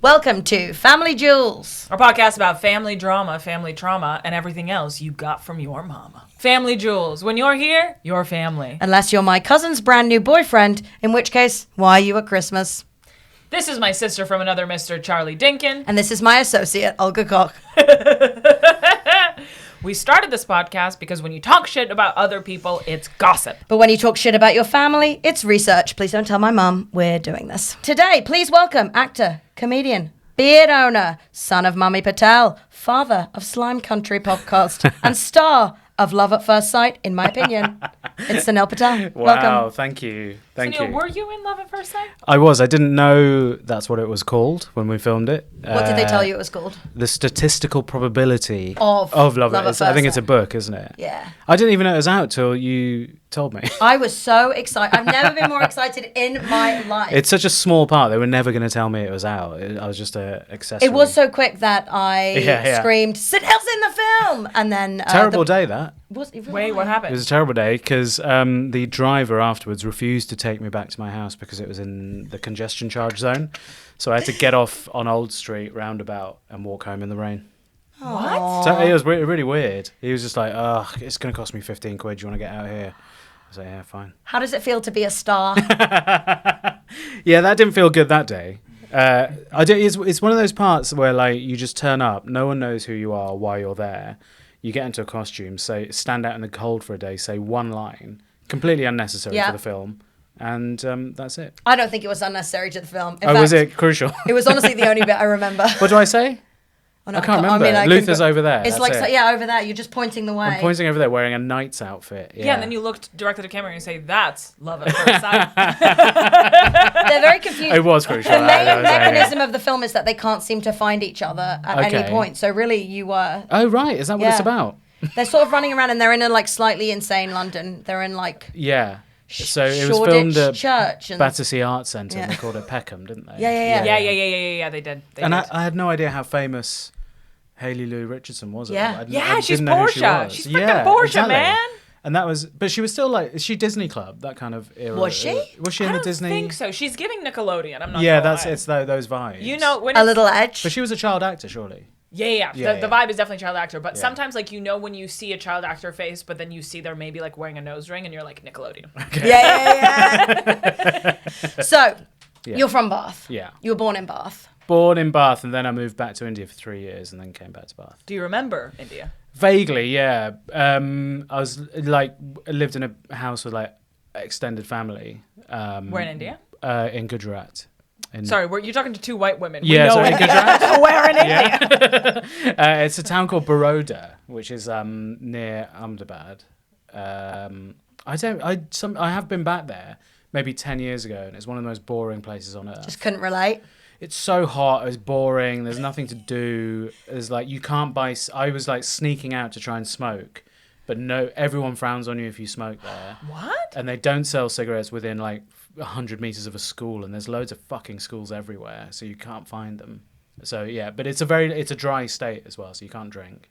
Welcome to Family Jewels. Our podcast about family drama, family trauma, and everything else you got from your mama. Family Jewels. When you're here, you're family. Unless you're my cousin's brand new boyfriend, in which case, why are you at Christmas? This is my sister from another Mr. Charlie Dinkin. And this is my associate, Olga Koch. We started this podcast because when you talk shit about other people, it's gossip. But when you talk shit about your family, it's research. Please don't tell my mum we're doing this. Today, please welcome actor, comedian, beard owner, son of Mummy Patel, father of Slime Country podcast, and star of Love at First Sight, in my opinion. It's Sunil Patel. Wow, Welcome. thank you. Thank Sunil, you. were you in Love at First Sight? I was. I didn't know that's what it was called when we filmed it. What did they tell you it was called? The statistical probability Of Love at First I think it's a Sight. book, isn't it? Yeah. I didn't even know it was out till you told me. I was so excited. I've never been more excited in my life. It's such a small part. They were never going to tell me it was out. I was just a accessory. It was so quick that I Yeah. screamed, Sunil's in the film! And then... Terrible day, that. Was it really? Wait, what It happened? was a terrible day because the driver afterwards refused to take me back to my house because it was in the congestion charge zone. So I had to get off on Old Street roundabout and walk home in the rain. What? So it was really weird. He was just like, "Oh, it's going to cost me 15 quid. Do you want to get out of here?" I was like, "Yeah, fine." How does it feel to be a star? Yeah, that didn't feel good that day. It's one of those parts where like you just turn up, no one knows who you are, why you're there. You get into a costume, stand out in the cold for a day, say one line, completely unnecessary Yeah. for the film, and that's it. I don't think it was unnecessary to the film. In Was fact, it crucial? It was honestly the only bit I remember. What do I say? Oh, no, I can't remember. I can Luther's go- over there. It's that's like, it. so, yeah, over there. You're just pointing the way. I'm pointing over there wearing a knight's outfit. Yeah, and then you looked directly to the camera and you say, that's Love at First Sight. They're very confused. It was crucial. The main I was saying it. mechanism of the film is that they can't seem to find each other at any Okay. point. So really, you were... Oh right, is that what it's Yeah. about? They're sort of running around and they're in a like slightly insane London. They're in like Yeah. So it was Shoreditch filmed at Church. And, Battersea Arts Centre, Yeah. and they called it Peckham, didn't they? Yeah. Yeah, they did. They And did. I had no idea how famous Hayley Lou Richardson was. Yeah. Yeah, she's didn't know who she Portia. was. She's freaking Portia, man. And that was, but she was still like, is she Disney Club? That kind of era. Was she? Was she I in the don't Disney? think so. She's giving Nickelodeon. I'm not Yeah, gonna that's lie. it's those vibes. You know, when a it's, little edge. But she was a child actor, surely. Yeah. Yeah, The vibe is definitely child actor. But Yeah. sometimes, like, you know when you see a child actor face, but then you see they're maybe, like, wearing a nose ring, and you're like, Nickelodeon. Yeah. So, Yeah. you're from Bath. Yeah. You were born in Bath. Born in Bath, and then I moved back to India for 3 years, and then came back to Bath. Do you remember India? Vaguely, yeah. I was like lived in a house with like extended family. Where in India? In Gujarat. Sorry, you're talking to two white women. Yeah, we know so in Gujarat. Where in India? Yeah. It's a town called Baroda, which is near Ahmedabad. I have been back there maybe 10 years ago, and it's one of the most boring places on earth. Just couldn't relate. It's so hot. It's boring. There's nothing to do. There's like you can't buy. I was like sneaking out to try and smoke, but no, everyone frowns on you if you smoke there. What? And they don't sell cigarettes within like 100 meters of a school, and there's loads of fucking schools everywhere, so you can't find them. So yeah, but it's a dry state as well, so you can't drink.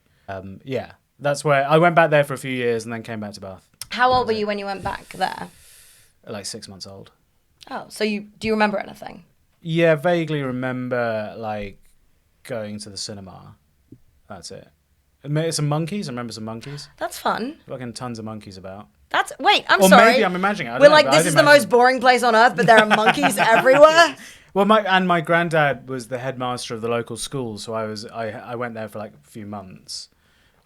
Yeah, that's where I went back there for a few years and then came back to Bath. How old were you when you went back there? Like 6 months old. Oh, so do you remember anything? Yeah, vaguely remember like going to the cinema. That's it. Some monkeys. I remember some monkeys. That's fun. Fucking tons of monkeys about. Wait, I'm Or sorry. maybe I'm imagining. I don't We're know, like, but I this is didn't the most imagine- boring place on earth, but there are monkeys everywhere. Well, my granddad was the headmaster of the local school, so I went there for like a few months.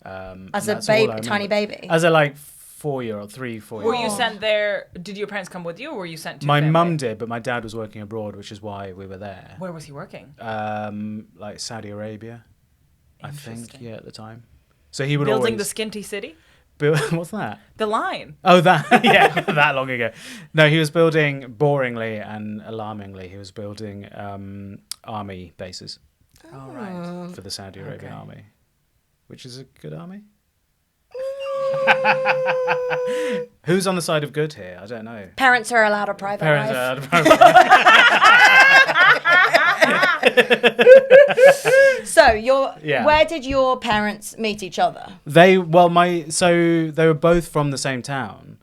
As and a that's all I tiny remember. baby. As a like 4-year-old, 3-4-year-old. Were you sent there? Did your parents come with you, or were you sent to My family? mum did, but my dad was working abroad, which is why we were there. Where was he working? Like Saudi Arabia, I think. Interesting. Yeah, at the time. So he would Building the always Skinty City? What's that? The line. Oh, that yeah, that long ago. No, he was building boringly and alarmingly. He was building army bases Oh, right. for the Saudi Arabian Okay. army, which is a good army. Who's on the side of good here? I don't know. Parents are allowed a private Parents life. So Yeah. where did your parents meet each other? They were both from the same town,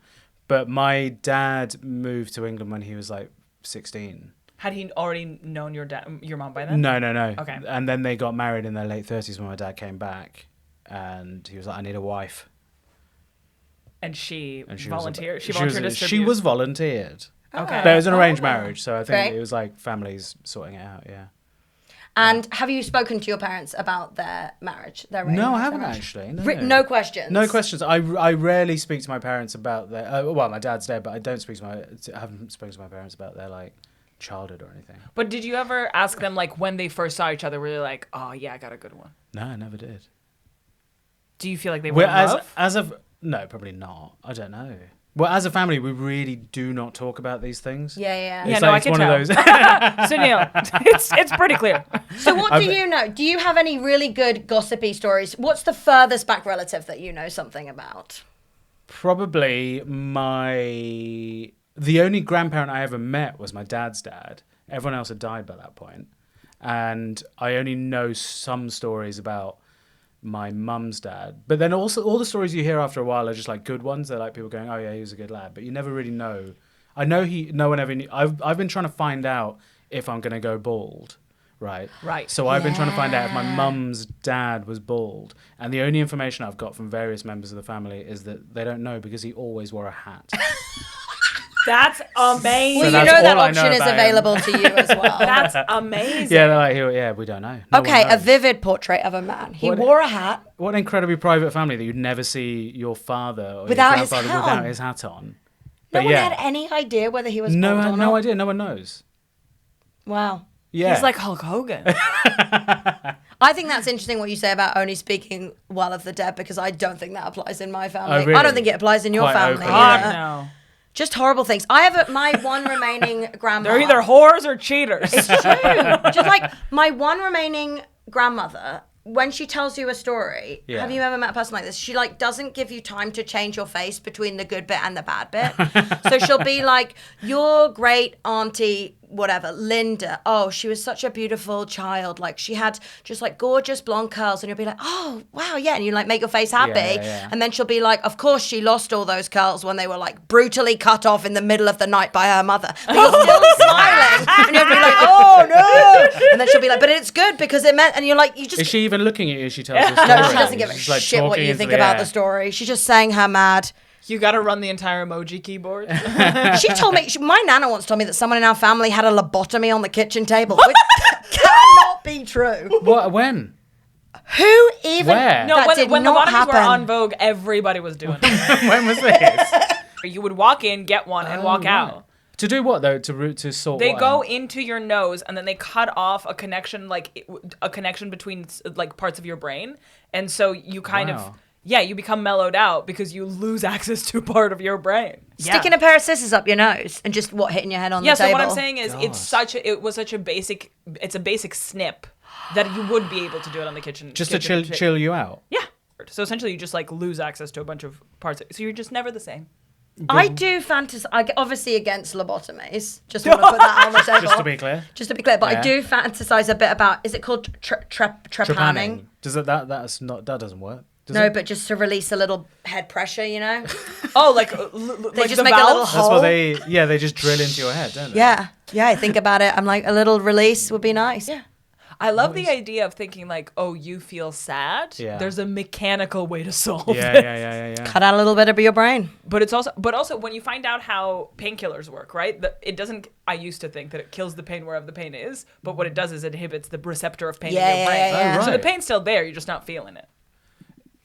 but my dad moved to England when he was like 16. Had he already known your mom by then? No. Okay. And then they got married in their late 30s when my dad came back, and he was like, "I need a wife." And she And volunteered. She was volunteered to she distribute. was volunteered. Okay. But it was an arranged marriage, so I think Great. it was like families sorting it out. Yeah. And have you spoken to your parents about their marriage? Their No, I arranged haven't marriage? actually. No questions. No questions. I rarely speak to my parents about their. Well, my dad's dead, but I don't speak to I haven't spoken to my parents about their like childhood or anything. But did you ever ask them, like, when they first saw each other, were they like, oh, yeah, I got a good one? No, I never did. Do you feel like they were in love? No, probably not. I don't know. Well, as a family, we really do not talk about these things. Yeah. It's no, I it's can one tell. of those. Sunil, it's pretty clear. So what do you know? Do you have any really good gossipy stories? What's the furthest back relative that you know something about? Probably the only grandparent I ever met was my dad's dad. Everyone else had died by that point. And I only know some stories about my mum's dad. But then also all the stories you hear after a while are just like good ones. They're like people going, "Oh yeah, he was a good lad." But you never really know. I know no one ever knew. I've been trying to find out if I'm going to go bald. Right. So I've been trying to find out if my mum's dad was bald. And the only information I've got from various members of the family is that they don't know because he always wore a hat. That's amazing. Well, So you that's know that all I know option is about him. available to you as well. That's amazing. Yeah, they're like, yeah, we don't know. No Okay, one a knows. vivid portrait of a man. He What- wore a hat. What an incredibly private family that you'd never see your father or Without your his grandfather hat without on. his hat on. No But one yeah, had any idea whether he was no, bald I or had not. no idea. No one knows. Wow. Yeah, He's like Hulk Hogan. I think that's interesting what you say about only speaking well of the dead, because I don't think that applies in my family. Oh, really? I don't think it applies in your Quite family. open. God, Yeah. no. Just horrible things. I have my one remaining grandma. They're either whores or cheaters. It's true. Just like my one remaining grandmother, when she tells you a story, Yeah. have you ever met a person like this? She like doesn't give you time to change your face between the good bit and the bad bit. So she'll be like, your great auntie, whatever, Linda. Oh, she was such a beautiful child. Like she had just like gorgeous blonde curls, and you'll be like, oh wow, yeah, and you like make your face happy. Yeah. And then she'll be like, of course she lost all those curls when they were like brutally cut off in the middle of the night by her mother. But you're still smiling, and you'll be like, oh no. And then she'll be like, but it's good because it meant, and you're like, you just. Is she even looking at you as she tells the story? No, she doesn't give a She's, like, shit what talking you into think the about air. the story. She's just saying her mad. You got to run the entire emoji keyboard. She told me, my nana once told me that someone in our family had a lobotomy on the kitchen table, which cannot be true. What? When? Who even? Where? No, That did when the not lobotomies were happen. on Vogue, everybody was doing it. When was this? You would walk in, get one, and walk out. To do what though? To sort. They what go out? into your nose, and then they cut off a connection, like a connection between like parts of your brain, and so you kind Wow. of. Yeah, you become mellowed out because you lose access to part of your brain. Sticking a pair of scissors up your nose and just hitting your head on the table. So what I'm saying is it's a basic snip that you would be able to do it on the kitchen. Just to kitchen chill you out. Yeah. So essentially you just like lose access to a bunch of parts. So you're just never the same. I do fantasize, obviously against lobotomies. Just want to put that on the table. Just to be clear. Just to be clear, but I Yeah. do fantasize a bit about, is it called trepanning? Does that doesn't work? Does No, it? but just to release a little head pressure, you know? Oh, like They just the make a little valves? That's hole. what they just drill into your head, don't they? Yeah. Yeah, I think about it. I'm like, a little release would be nice. Yeah. I love the idea of thinking like, oh, you feel sad. Yeah. There's a mechanical way to solve Yeah, it. yeah. Cut out a little bit of your brain. But it's also when you find out how painkillers work, right? It doesn't. I used to think that it kills the pain wherever the pain is, but what it does is it inhibits the receptor of pain in your brain. Yeah. Oh, So the right. pain's still there. You're just not feeling it.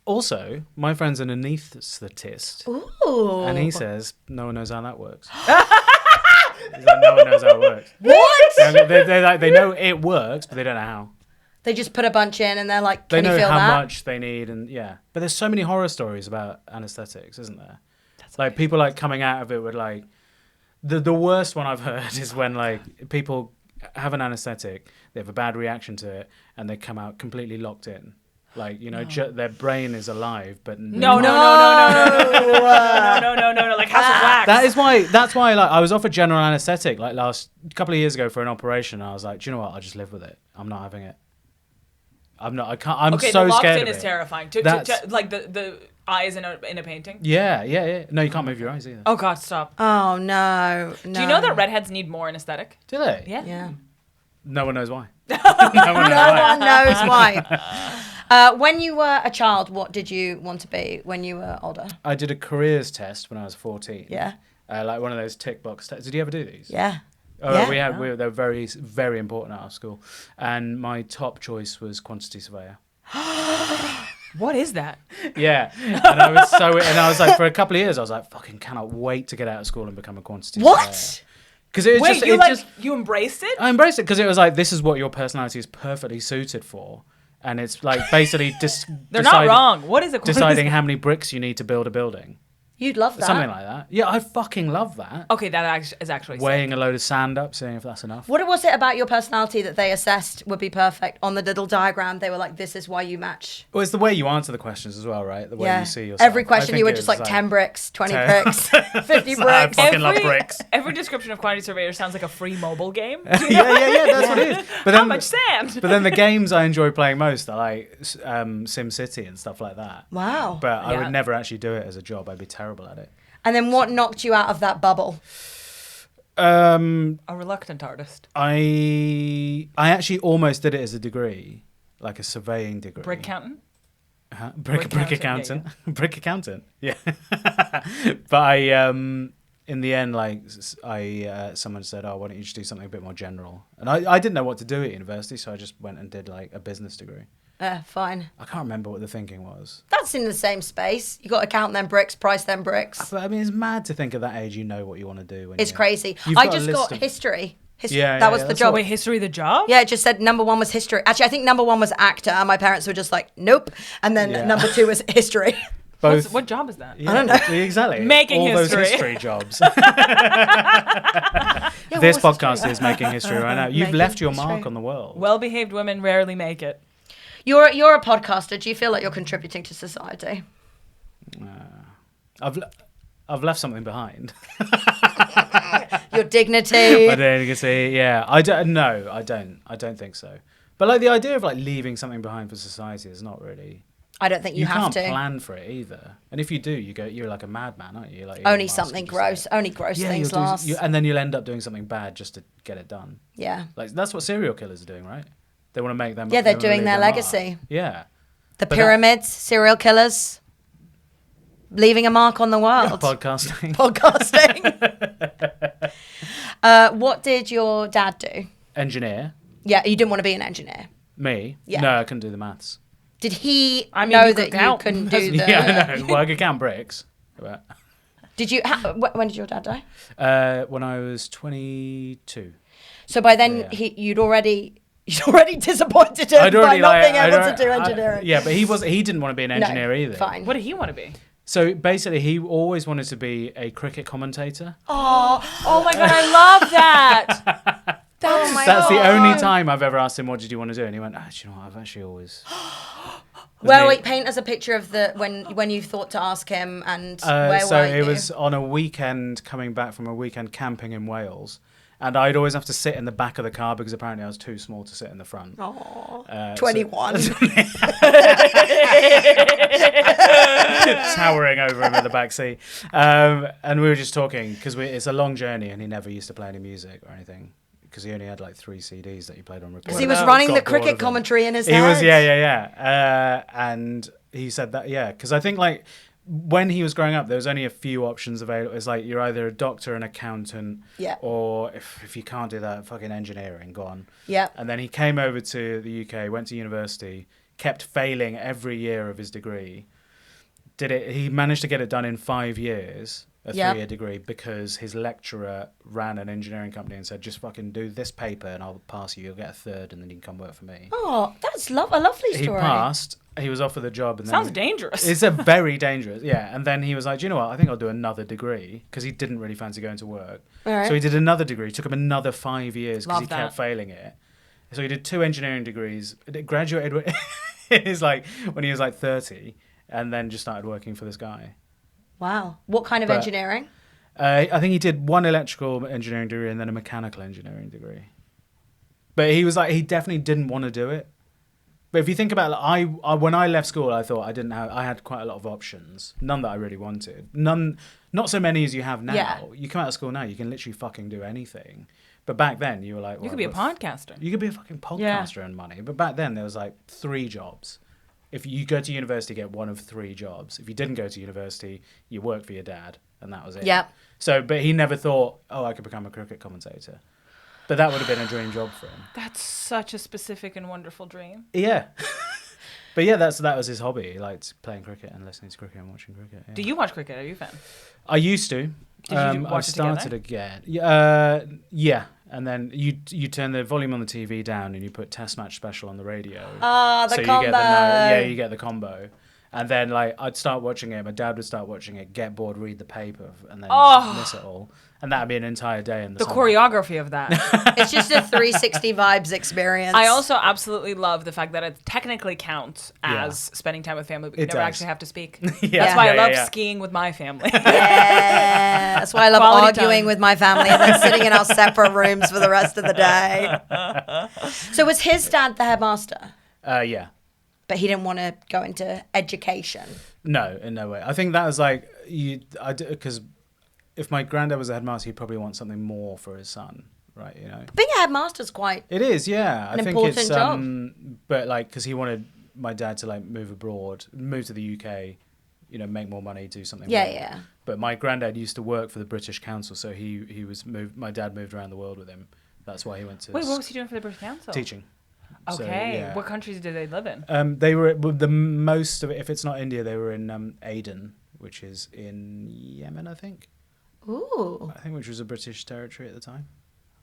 Also, my friend's an anaesthetist, Ooh. and he says no one knows how that works. He's like, no one knows how it works. What? They know it works, but they don't know how. They just put a bunch in and they're like, They can you know feel how that? much they need, and yeah. But there's so many horror stories about anesthetics, isn't there? Like people like coming out of it with like the worst one I've heard is when like people have an anesthetic, they have a bad reaction to it, and they come out completely locked in. Like, you know, their brain is alive, but No. Like House of Wax. That's why like I was offered general anesthetic like last couple of years ago for an operation, and I was like, do you know what? I'll just live with it. I'm not having it. I'm not. I can't. I'm Okay, so the locked scared in of is it. terrifying. Like the eyes in a painting. Yeah. No, you can't move your eyes either. Oh God, stop. Oh no. Do you know that redheads need more anesthetic? Do they? Yeah. Yeah. No one knows why. no one knows No why. one knows why. When you were a child, what did you want to be when you were older? I did a careers test when I was 14. Yeah. Like one of those tick box tests. Did you ever do these? Yeah. Oh, Yeah. they were very, very important at our school. And my top choice was quantity surveyor. What is that? Yeah. And I was like, for a couple of years, I was like, fucking cannot wait to get out of school and become a quantity surveyor. What? Because it was Wait, you embraced it? I embraced it because it was like, this is what your personality is perfectly suited for. And it's like basically They're not wrong. What is it? deciding how many bricks you need to build a building. You'd love that. Something like that. Yeah, I fucking love that. Okay, that is actually sick. Weighing a load of sand up, seeing if that's enough. What was it about your personality that they assessed would be perfect on the little diagram? They were like, "This is why you match." Well, it's the way you answer the questions as well, right? The way you see yourself. Every question you were just like 10 bricks, 20 bricks, 50 bricks. I fucking love bricks. Every description of quantity surveyor sounds like a free mobile game. yeah, that's what it is. But How much sand? But then the games I enjoy playing most are like Sim City and stuff like that. Wow. But I Yeah. would never actually do it as a job. I'd be terrible at it. And then what knocked you out of that bubble? A reluctant artist. I actually almost did it as a degree, like a surveying degree. Brick accountant? Huh? Brick accountant, accountant. Brick accountant. Yeah. But I in the end, like someone said, "Oh, why don't you just do something a bit more general?" And I didn't know what to do at university, so I just went and did like a business degree. Fine. I can't remember what the thinking was. That's in the same space. You got to count them bricks, price them bricks. But I mean, it's mad to think at that age you know what you want to do. It's crazy. You've I got a just list got of- history. Yeah, that was yeah, the that's job. Wait, history the job? Yeah, it just said number 1 was history. Actually, I think number 1 was actor, and my parents were just like, nope. And then Yeah. number 2 was history. Both. What job is that? Yeah, I don't know. Exactly. Making all history. those history jobs. Yeah, what This was podcast history? is making history right now. You've Making left your history. mark on the world. Well-behaved women rarely make it. You're a podcaster. Do you feel like you're contributing to society? I've left something behind. Your dignity. But then you can see, yeah, I don't. No, I don't think so. But like the idea of like leaving something behind for society is not really. I don't think you have can't to. plan for it either. And if you do, you're like a madman, aren't you? Like Only Elon Musk something and just gross. like- Only gross things you'll do- last. and then you'll end up doing something bad just to get it done. Yeah. Like that's what serial killers are doing, right? They want to make them. Yeah, they're they wanna doing leave their mark. legacy. Yeah. The But pyramids, serial killers, leaving a mark on the world. Podcasting. Podcasting. What did your dad do? Engineer. Yeah, you didn't want to be an engineer. Me. Yeah. No, I couldn't do the maths. Did he I mean, know you that could you count. couldn't do the... Yeah, I know. Well, I could count bricks. But, Did you... when did your dad die? when I was 22. So by then, Yeah. you'd already disappointed him by not being able to do engineering. Yeah, but he didn't want to be an engineer either. Fine. What did he want to be? So basically, he always wanted to be a cricket commentator. Oh my God, I love that. Oh my That's the God. only time I've ever asked him, "What did you want to do?" And he went, "Ah, do you know what? I've actually always." Well, wait, paint us a picture of when you thought to ask him and where so were it you? was on a weekend coming back from a weekend camping in Wales, and I'd always have to sit in the back of the car because apparently I was too small to sit in the front. Aw, 21. Towering over him in the back seat, and we were just talking because it's a long journey, and he never used to play any music or anything because he only had like 3 CDs that he played on repeat. Because he was about- running the Got bored cricket of them. commentary in his He head. was, yeah. And he said that, because I think like when he was growing up, there was only a few options available. It's like you're either a doctor, an accountant, Yeah. or if you can't do that, fucking engineering, go on. Yeah. And then he came over to the UK, went to university, kept failing every year of his degree. He managed to get it done in 5 years, a Yeah. 3-year degree, because his lecturer ran an engineering company and said, just fucking do this paper and I'll pass you. You'll get a third and then you can come work for me. Oh, that's a lovely He story. passed. He was offered the job. And Sounds then dangerous. It's a very dangerous, yeah. And then he was like, do you know what? I think I'll do another degree because he didn't really fancy going to work. All right. So he did another degree. It took him another 5 years because Love he that. kept failing it. So he did 2 engineering degrees. Graduated when he was like 30, and then just started working for this guy. Wow. What kind of But- engineering? I think he did 1 electrical engineering degree and then a mechanical engineering degree. But he was like, he definitely didn't want to do it. But if you think about it, when I left school, I thought I had quite a lot of options. None that I really wanted. Not so many as you have now. Yeah. You come out of school now, you can literally fucking do anything. But back then, you were like... You could be a podcaster. You could be a fucking podcaster and money. But back then, there was like 3 jobs. If you go to university, get one of 3 jobs. If you didn't go to university, you worked for your dad, and that was it. Yeah. So, but he never thought, I could become a cricket commentator. But that would have been a dream job for him. That's such a specific and wonderful dream. Yeah. But yeah, that was his hobby. He liked playing cricket and listening to cricket and watching cricket. Yeah. Do you watch cricket? Are you a fan? I used to. Did you watch I've it started together? again. Yeah. And then you turn the volume on the TV down and you put Test Match Special on the radio. The combo. You get the combo. And then like I'd start watching it, my dad would start watching it, get bored, read the paper, and then just miss it all. And that'd be an entire day in the summer. Choreography of that. It's just a 360 vibes experience. I also absolutely love the fact that it technically counts as spending time with family, but you never actually have to speak. That's why I love skiing with my family. Yeah, that's why I love Quality arguing time. with my family and then sitting in our separate rooms for the rest of the day. So was his dad the headmaster? Yeah. But he didn't want to go into education. No, in no way. I think that was like because if my granddad was a headmaster, he'd probably want something more for his son, right? You know, Being a headmaster's quite... it is, yeah. An I think important it's job. but like because he wanted my dad to like move abroad, move to the UK, you know, make more money, do something. Yeah, more. yeah. But my granddad used to work for the British Council, so he was moved. My dad moved around the world with him. That's why he went to Wait, what was he doing for the British Council? teaching. So, Okay. yeah. What countries did they live in? They were the most of it. If it's not India, they were in Aden, which is in Yemen, I think. Ooh. I think which was a British territory at the time.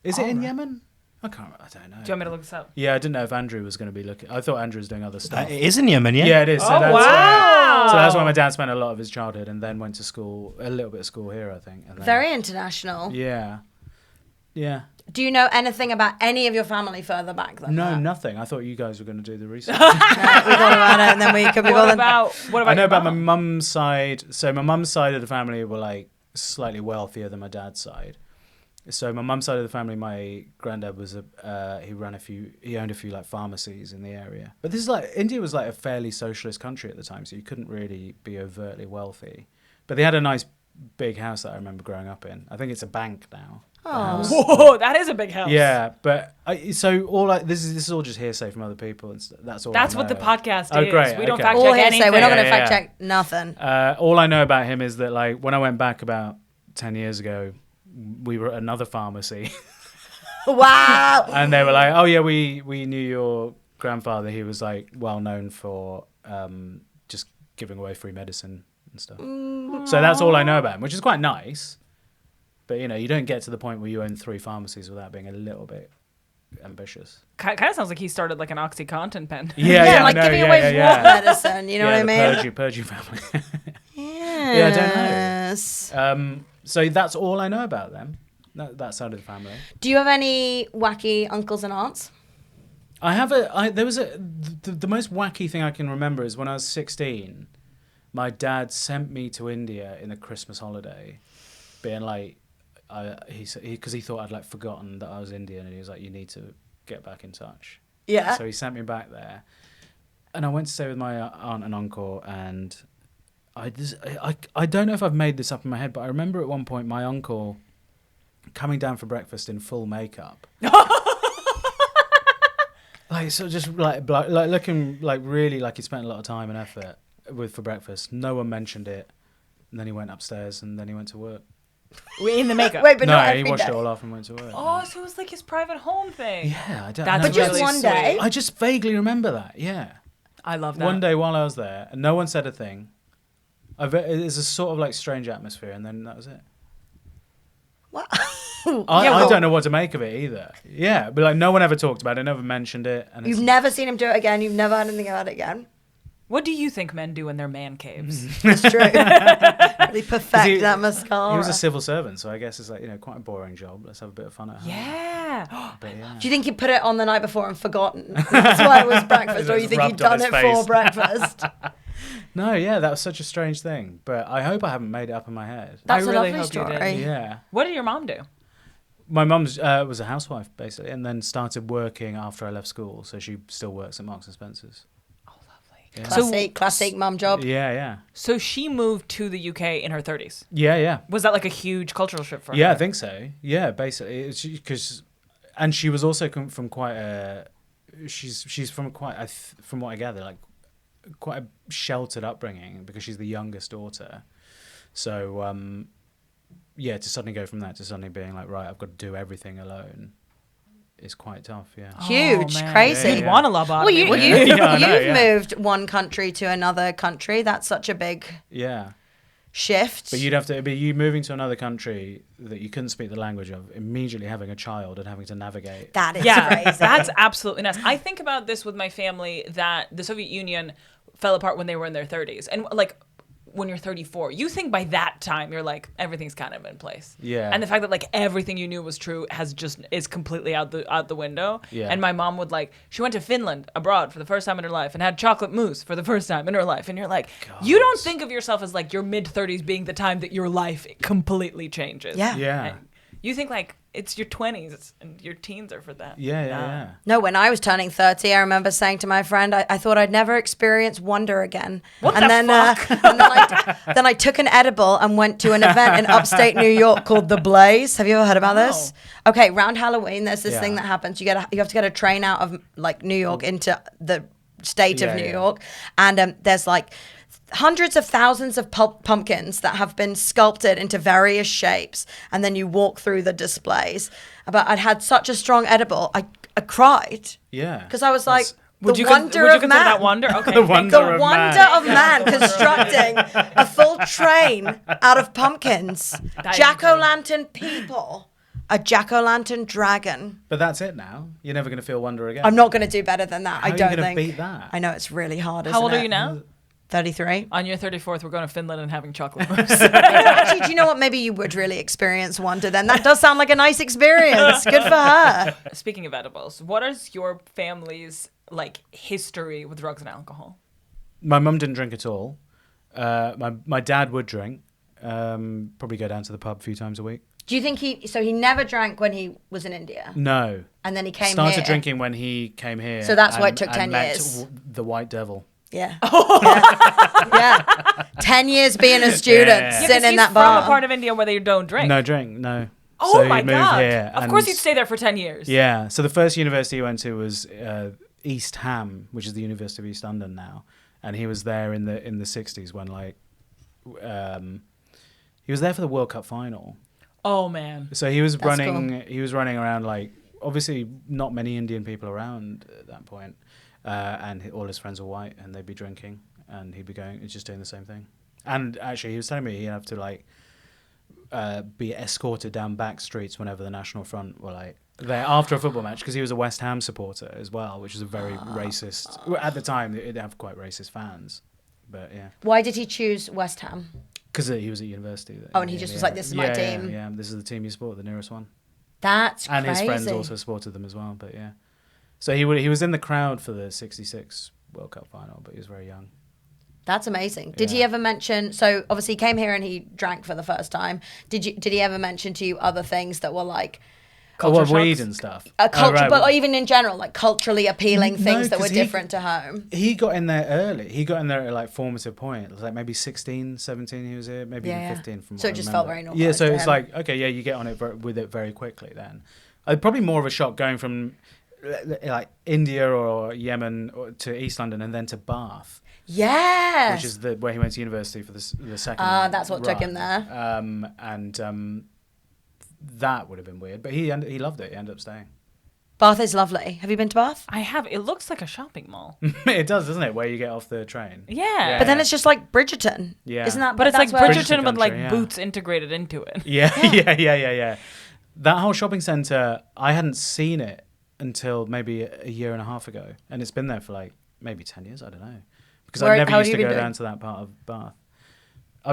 Is it in Yemen? I can't. I don't know. Do you want me to look this up? Yeah, I didn't know if Andrew was going to be looking. I thought Andrew was doing other stuff. It is in Yemen, yeah? Yeah, it is. So Oh, that's, wow. so that's why my dad spent a lot of his childhood, and then went to school, a little bit of school here, I think. And then, Very international. Yeah. Yeah. Do you know anything about any of your family further back than No, that? nothing. I thought you guys were going to do the research. No, we thought about it and then we could be What bothered. about I know your about my mom? mum's side. So my mum's side of the family were like slightly wealthier than my dad's side. So my mum's side of the family, my granddad was he owned a few like pharmacies in the area. But this is like, India was like a fairly socialist country at the time, so you couldn't really be overtly wealthy. But they had a nice big house that I remember growing up in. I think it's a bank now. the house. Whoa, that is a big house. Yeah, but this is all just hearsay from other people, and that's all. That's I what the know. podcast Oh, is. great, We don't okay. fact All check hearsay. anything. We're not going to Yeah, fact yeah. check nothing. All I know about him is that like when I went back about 10 years ago, we were at another pharmacy, Wow. and they were like, "Oh yeah, we knew your grandfather. He was like well known for just giving away free medicine and stuff." So that's all I know about him, which is quite nice. But you know, you don't get to the point where you own 3 pharmacies without being a little bit ambitious. Kind of sounds like he started like an OxyContin pen. Yeah, like I know, giving yeah, away yeah, raw yeah. medicine. You know Yeah, what I the mean? Purgy family. Yes. I don't know. So that's all I know about them. That side of the family. Do you have any wacky uncles and aunts? I have the most wacky thing I can remember is when I was 16, my dad sent me to India in a Christmas holiday, being like, because he thought I'd like forgotten that I was Indian, and he was like, you need to get back in touch. Yeah. So he sent me back there, and I went to stay with my aunt and uncle, and I don't know if I've made this up in my head, but I remember at one point my uncle coming down for breakfast in full makeup. Like, so just like looking like really like he spent a lot of time and effort for breakfast. No one mentioned it. And then he went upstairs and then he went to work. In the makeup. Wait, but No, not he every washed day. it all off and went to work. Oh, so it was like his private home thing. Yeah, I don't That's know. But just really one day? sweet. I just vaguely remember that, yeah. I love that. One day while I was there, and no one said a thing. It's a sort of like strange atmosphere, and then that was it. What? I don't know what to make of it either. Yeah, but like no one ever talked about it, never mentioned it. And You've never seen him do it again. You've never heard anything about it again. What do you think men do in their man caves? It's true. Really perfect He- that mascara. He was a civil servant, so I guess it's like, you know, quite a boring job. Let's have a bit of fun at home. Yeah. But yeah. Do you think he put it on the night before and forgotten? That's why it was breakfast, or you think he'd Rubbed on done it his for face. breakfast? No, yeah, that was such a strange thing. But I hope I haven't made it up in my head. That's I a really lovely hope you did. story. Yeah. What did your mom do? My mum's was a housewife basically, and then started working after I left school. So she still works at Marks and Spencer's. Oh, lovely. Yeah. Classic mum job. Yeah. So she moved to the UK in her 30s. Yeah. Was that like a huge cultural shift for her? Yeah, I think so. Yeah, basically, it's because, and she was also from quite a. She's from quite from what I gather, like quite a sheltered upbringing because she's the youngest daughter. So yeah, to suddenly go from that to suddenly being like, right, I've got to do everything alone is quite tough. Yeah. Huge, man. crazy. You'd want a lobotomy. Well, you've Yeah, I know, yeah. moved one country to another country. That's such a big Yeah. shift. But you'd have to be you moving to another country that you couldn't speak the language of, immediately having a child and having to navigate. That is Yeah, crazy. that's absolutely nuts. I think about this with my family that the Soviet Union fell apart when they were in their 30s. And like when you're 34, you think by that time you're like everything's kind of in place. Yeah. And the fact that like everything you knew was true is completely out the window. Yeah. And my mom would she went to Finland abroad for the first time in her life and had chocolate mousse for the first time in her life. And you're like, you don't think of yourself as like your mid 30s being the time that your life completely changes. Yeah. Yeah. And you think like it's your 20s and your teens are for that. Yeah. No, when I was turning 30, I remember saying to my friend, I thought I'd never experience wonder again. And then I took an edible and went to an event in upstate New York called The Blaze. Have you ever heard about this? Okay, round Halloween, there's this thing that happens. You have to get a train out of like New York into the state of New York. And there's like hundreds of thousands of pumpkins that have been sculpted into various shapes, and then you walk through the displays. But I'd had such a strong edible, I cried. Yeah. Because I was like, Would you wonder consider of man. that wonder? Okay. The wonder of man. Constructing a full train out of pumpkins. That is Jack-o'-lantern people. A jack-o'-lantern dragon. But that's it now. You're never going to feel wonder again. I'm not going to do better than that. How I are you don't gonna think. beat that? I know it's really hard. How old isn't are it? you now? 33. On your 34th, we're going to Finland and having chocolate mousse. Actually, do you know what? Maybe you would really experience wonder then. That does sound like a nice experience. Good for her. Speaking of edibles, what is your family's like history with drugs and alcohol? My mum didn't drink at all. My dad would drink. Probably go down to the pub a few times a week. Do you think he never drank when he was in India? No. And then he came Started here. drinking when he came here. So that's why it took and 10 met years. The White Devil. Yeah. Yeah. 10 years being a student, Yeah. sitting in that from bar. a part of India where they don't drink. No drink, no. Oh So he my moved god! here Of and- course, you'd stay there for 10 years. Yeah. So the first university he went to was East Ham, which is the University of East London now, and he was there in the 60s when he was there for the World Cup final. Oh man. So he was That's running. cool. He was running around obviously not many Indian people around at that point, and all his friends were white, and they'd be drinking, and he'd be just doing the same thing. And actually, he was telling me he'd have to be escorted down back streets whenever the National Front were there after a football match, because he was a West Ham supporter as well, which is a very racist. At the time, they'd have quite racist fans, but yeah. Why did he choose West Ham? Because he was at university. Oh, and he just was like, "This is my team." Yeah, this is the team you support, the nearest one. That's And crazy. his friends also supported them as well, but yeah. So he was in the crowd for the '66 World Cup final, but he was very young. That's amazing. Did he Yeah. ever mention? So obviously he came here and he drank for the first time. Did he ever mention to you other things that were like Culture weed shocks? and stuff. a culture, right. but even in general, like culturally appealing No, things that were 'cause different to home? He got in there early. He got in there at formative point. It was maybe 16, 17 he was here, maybe Yeah, even yeah. 15 from So what it I just felt remember. very normal Yeah, so to it's him. okay, yeah, you get on it with it very quickly then. Probably more of a shock going from India or Yemen to East London and then to Bath. Yes. Which is where he went to university for the second. That's what took him there. That would have been weird, but he loved it. He ended up staying. Bath is lovely. Have you been to Bath? I have. It looks like a shopping mall. It does, doesn't it? Where you get off the train. Yeah. But then it's just like Bridgerton. Yeah. Isn't that? But it's like that's where- Bridgerton with country, yeah. boots integrated into it. Yeah. That whole shopping centre, I hadn't seen it until maybe a year and a half ago, and it's been there for maybe 10 years. I don't know, because Where- I never how used have to you go been down to that part of Bath.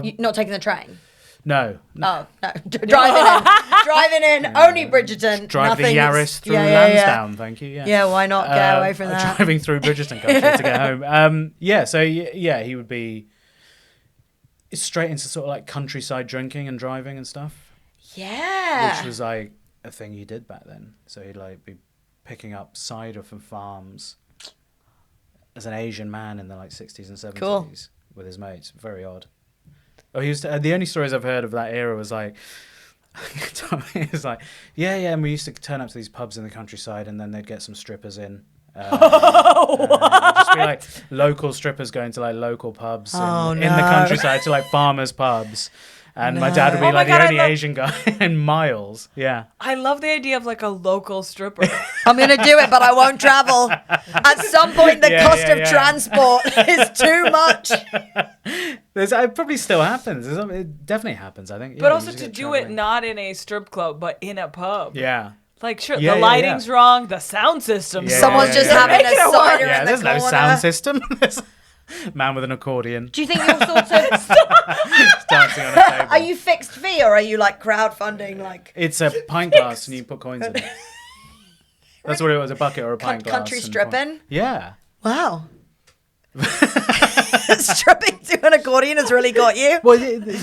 You, not taking the train. No, Oh no, driving in. Only Bridgerton. drive the Nothing's- Yaris through yeah. Lansdowne. Thank you. Yeah. Yeah, why not get away from that? Driving through Bridgerton country to get home. So he would be straight into sort of countryside drinking and driving and stuff, Yeah. which was a thing you did back then. So he'd like be picking up cider from farms as an Asian man in the like 60s and 70s Cool. with his mates. Very odd. Oh, he was the only stories I've heard of that era was like, it was like, and we used to turn up to these pubs in the countryside, and then they'd get some strippers in. It'd just be like local strippers going to like local pubs in the countryside to like farmers' pubs. And my dad would be like the only Asian guy in miles. Yeah. I love the idea of like a local stripper. I'm going to do it, but I won't travel. At some point, the cost of transport is too much. It probably still happens. It definitely happens, I think. But also to do it not in a strip club, but in a pub. Yeah. Like, sure, the lighting's wrong, the sound system's Someone's just having a cider in the there's corner. no sound system. Man with an accordion. Do you think you're sort of... Dancing on a table. Are you fixed fee or are you like crowdfunding? Like It's a pint glass and you put coins in it. That's what it was, a bucket or a pint glass. country stripping? Yeah. Wow. Stripping to an accordion has really got you. Well, It's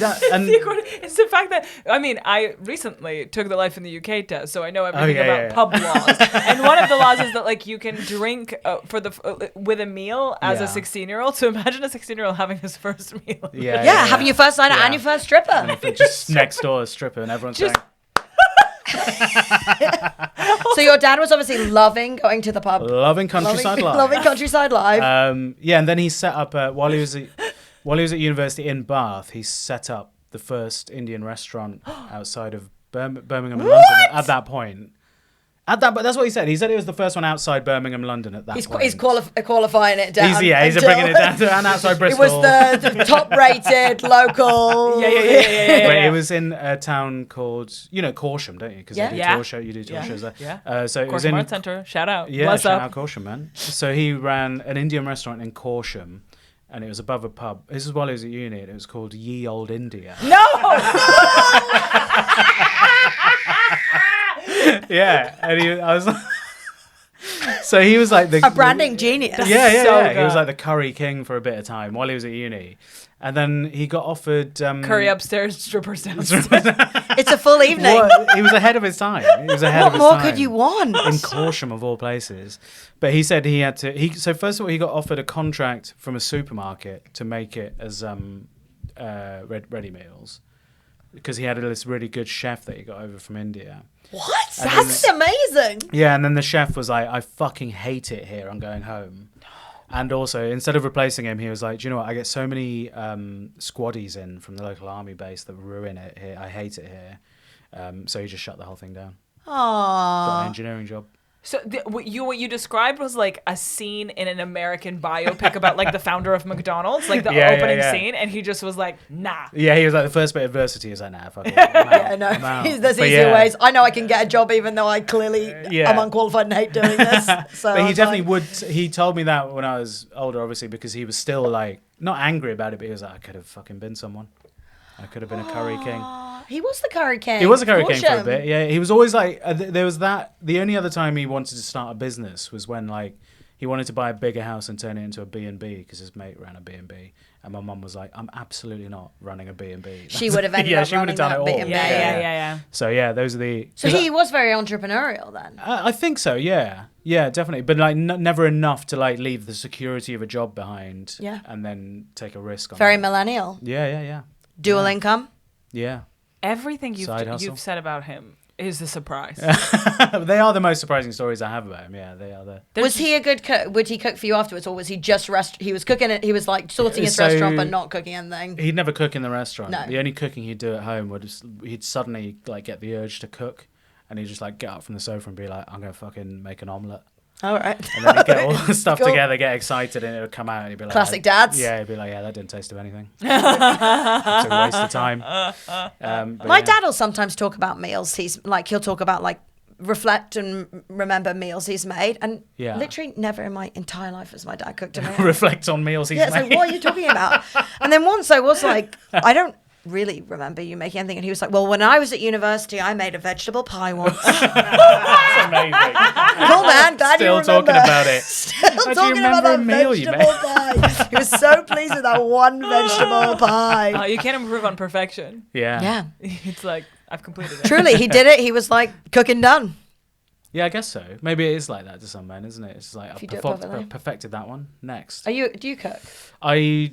the fact that, I mean, I recently took the Life in the UK test, so I know everything about pub laws. And one of the laws is that, like, you can drink with a meal as a 16-year-old. So imagine a 16-year-old having his first meal. Yeah, having your first cider and your first stripper. And just next door a stripper and everyone's going... So your dad was obviously loving going to the pub. Loving Countryside Live. Loving Countryside Live. And then he set up, while he was at university in Bath, he set up the first Indian restaurant outside of Birmingham and London at that point. But that's what he said. He said it was the first one outside Birmingham, London at that point. He's qualifying it down. He's bringing it down to and outside Bristol. It was the top-rated local. But it was in a town called, Corsham, don't you? Because they do tour show. You do tour shows there. Yeah. So it was Corsham in Art Centre. Shout out. Yeah, What's shout up? out Corsham, man. So he ran an Indian restaurant in Corsham, and it was above a pub. This is while he was at uni. And it was called Ye Old India. No! Yeah, and I was like, so he was like a branding genius. Yeah. He was like the curry king for a bit of time while he was at uni, and then he got offered curry upstairs, strippers downstairs. It's a full evening. He was ahead of his time. What more could you want? In Corsham of all places. But he said he had to. So first of all, he got offered a contract from a supermarket to make it as ready meals, because he had this really good chef that he got over from India. What? That's amazing. Yeah, and then the chef was like, I fucking hate it here. I'm going home. And also, instead of replacing him, he was like, do you know what? I get so many squaddies in from the local army base that ruin it here. I hate it here. So he just shut the whole thing down. Got an engineering job. So what you described was like a scene in an American biopic about like the founder of McDonald's, like the opening scene, and he just was like, nah. Yeah, he was like, the first bit of adversity. He was like, nah, fuck it. I'm out. There's easier ways. I know I can get a job even though I clearly am unqualified and hate doing this. So but he definitely would. He told me that when I was older, obviously, because he was still like, not angry about it, but he was like, I could have fucking been someone. I could have been a curry king. He was the curry king. He was a curry king for a bit. Yeah, he was always like. There was that. The only other time he wanted to start a business was when like he wanted to buy a bigger house and turn it into a B&B because his mate ran a B&B, and my mum was like, "I'm absolutely not running a B&B." She would have ended up running that B&B. Yeah. So yeah, those are the. So he was very entrepreneurial then. I think so. Yeah, definitely. But like, never enough to like leave the security of a job behind. Yeah. And then take a risk on. Very that. millennial. Yeah. Dual income. Yeah. Everything you've said about him is a surprise. They are the most surprising stories I have about him. Yeah, they are. Was he a good cook? Would he cook for you afterwards, or was he just he was cooking it? He was like sorting his restaurant, but not cooking anything. He'd never cook in the restaurant. No. The only cooking he'd do at home was he'd suddenly like get the urge to cook, and he'd just like get up from the sofa and be like, "I'm gonna fucking make an omelette." All right. And then he'd get all the stuff together, get excited, and it would come out, and he'd be like, classic dads. Yeah, he'd be like, "Yeah, that didn't taste of anything. It's a waste of time." My dad will sometimes talk about meals. He'll talk about like reflect and remember meals he's made, and literally never in my entire life has my dad cooked a meal. Reflect on meals he's made. Yeah, so what are you talking about? And then once I was like, I don't really remember you making anything, and he was like, well, when I was at university I made a vegetable pie once. That's amazing. Cool, man, glad Still you remember. talking about it. Still talking about that vegetable pie. He was so pleased with that one vegetable pie. You can't improve on perfection. Yeah. It's like I've completed it. Truly, he did it. He was like, cooking done. Yeah, I guess so. Maybe it is like that to some men, isn't it? It's like If you do it I've perfectly. perfected that one. Next, Do you cook? I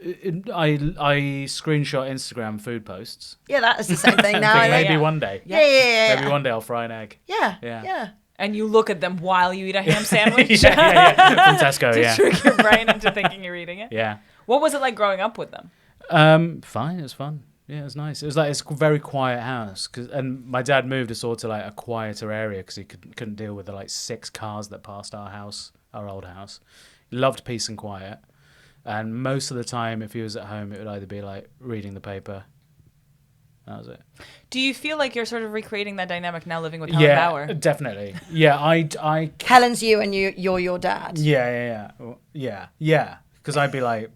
screenshot Instagram food posts. Yeah, that is the same thing now. Think I maybe think. one day. Yeah. Maybe one day I'll fry an egg. Yeah. And you look at them while you eat a ham sandwich. From Tesco. To Yeah. trick your brain into thinking you're eating it. Yeah. What was it like growing up with them? Fine. It was fun. Yeah, it was nice. It was like it's a very quiet house, and my dad moved us all to like a quieter area because he couldn't deal with the like 6 cars that passed our house, our old house. He loved peace and quiet, and most of the time, if he was at home, it would either be like reading the paper. That was it. Do you feel like you're sort of recreating that dynamic now living with Helen Bauer? Yeah, definitely. Yeah, I. Helen's you and you're your dad. Yeah. Because I'd be like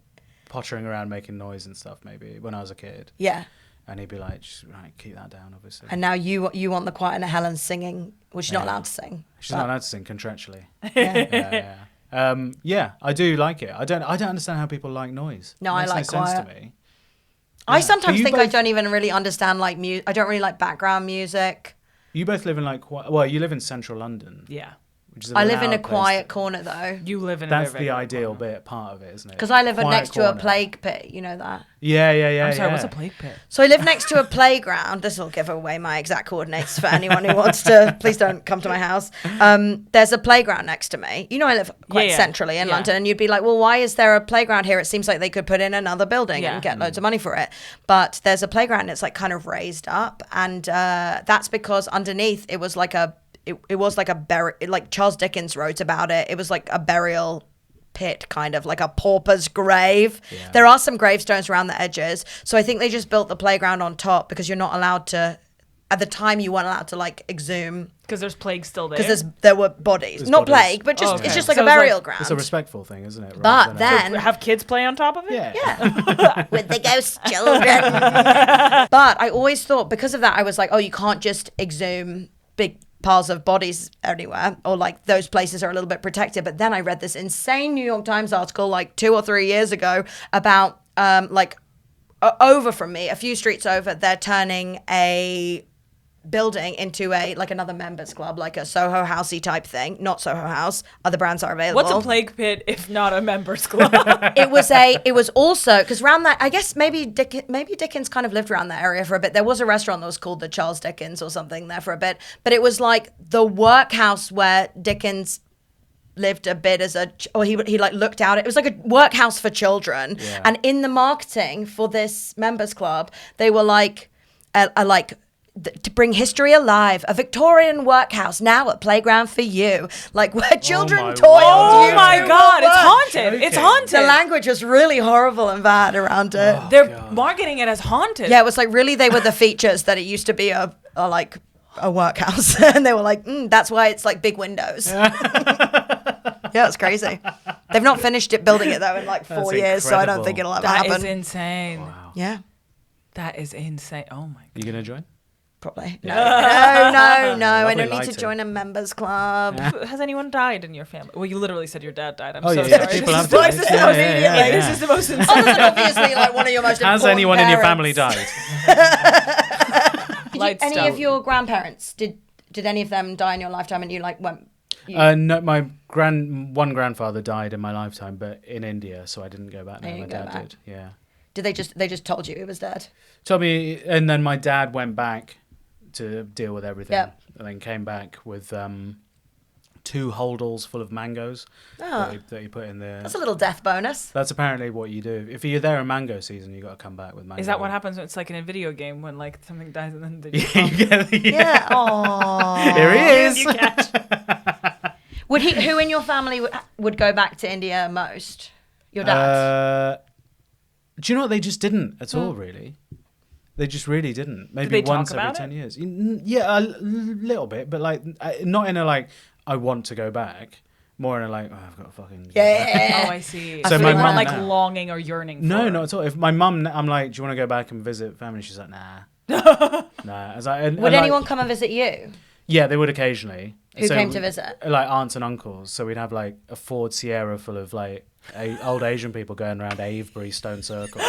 pottering around making noise and stuff maybe when I was a kid. Yeah. And he'd be like, just, right, keep that down, obviously. And now you want the quiet and Helen's singing, which she's not allowed to sing. She's not allowed to sing contractually. Yeah. Yeah, I do like it. I don't understand how people like noise. No, It I makes like no sense quiet. to me. I sometimes But you think I both- don't even really understand like music. I don't really like background music. You both live in like you live in central London. Yeah. Which is I live in a loud place quiet corner though. You live in That's a very the regular ideal corner. part of it, isn't it? Because I live Quiet next to a corner. plague pit, you know that. Yeah. I'm sorry, yeah. what's a plague pit? So I live next to a playground. This will give away my exact coordinates for anyone who wants to. Please don't come to my house. There's a playground next to me. You know, I live quite Yeah. centrally in Yeah. London, and you'd be like, well, why is there a playground here? It seems like they could put in another building Yeah. and get loads of money for it. But there's a playground that's like kind of raised up, and that's because underneath it was like a like Charles Dickens wrote about it. It was like a burial pit, kind of like a pauper's grave. Yeah. There are some gravestones around the edges. So I think they just built the playground on top because you're not allowed to, at the time you weren't allowed to like exhume Because there's plague still there. because there were bodies. There's not bodies. plague, but just okay. it's just like So a it's like- burial ground. It's a respectful thing, isn't it? But rather than then have kids play on top of it? yeah. With the ghost children. But I always thought because of that, I was like, oh, you can't just exhume big piles of bodies anywhere, or like those places are a little bit protected. But then I read this insane New York Times article like 2 or 3 years ago about over from me, a few streets over, they're turning a building into a like another members club, like a Soho Housey type thing. Not Soho House, other brands are available. What's a plague pit if not a members club? It was also because around that, I guess maybe Dickens kind of lived around that area for a bit. There was a restaurant that was called the Charles Dickens or something there for a bit, but it was like the workhouse where Dickens lived a bit he like looked out. It was like a workhouse for children. Yeah. And in the marketing for this members club, they were like to bring history alive, a Victorian workhouse, now a playground for you, like where children my toiled. Oh you my to God, it's work. haunted. It's Joking. haunted. The language was really horrible and bad around it. They're marketing it as haunted. Yeah, it was like really they were the features that it used to be a workhouse, and they were like, that's why it's like big windows. Yeah, it's crazy. They've not finished building it though in like 4 That's years, so I don't incredible. think it'll ever That happen. is insane. Wow. Yeah, That is insane. Oh my God. You gonna join? probably. No. I Lovely don't need to lighting. join a members club. Has anyone died in your family? Well, you literally said your dad died. I'm Oh, so yeah, sorry. people have This is died. the Yeah, most- yeah, yeah, yeah. This is the most insane. Other than obviously like one of your most Has important anyone in your parents. family died? Lights Any down. of your grandparents did any of them die in your lifetime, and you like went? No, my one grandfather died in my lifetime, but in India, so I didn't go back there. You My didn't go dad back. did. Yeah. Did they just told you he was dead? Told me, and then my dad went back to deal with everything, Yep. and then came back with 2 holdalls full of mangoes Oh, that he put in there. that's a little death bonus. That's apparently what you do. If you're there in mango season, you got to come back with mango. Is that what happens when it's like in a video game when like something dies and then they Yeah, you get it, Yeah. Aww. Here he is. you catch? Would he? Who in your family would go back to India most? Your dad. Do you know what? They just didn't at all, really. They just really didn't. Maybe they talk once every about 10 it? years. Yeah, a little bit, but like not in a like I want to go back. More in a like I've got to fucking. go back. Yeah. Oh, I see. So So my you're not mum like now- longing or yearning for No, it. not at all. If my mum, I'm like, do you want to go back and visit family? She's like, nah. Nah. I was like, and Would like- anyone come and visit you? Yeah, they would occasionally. Who So came to visit? Like aunts and uncles. So we'd have like a Ford Sierra full of like old Asian people going around Avebury Stone Circle.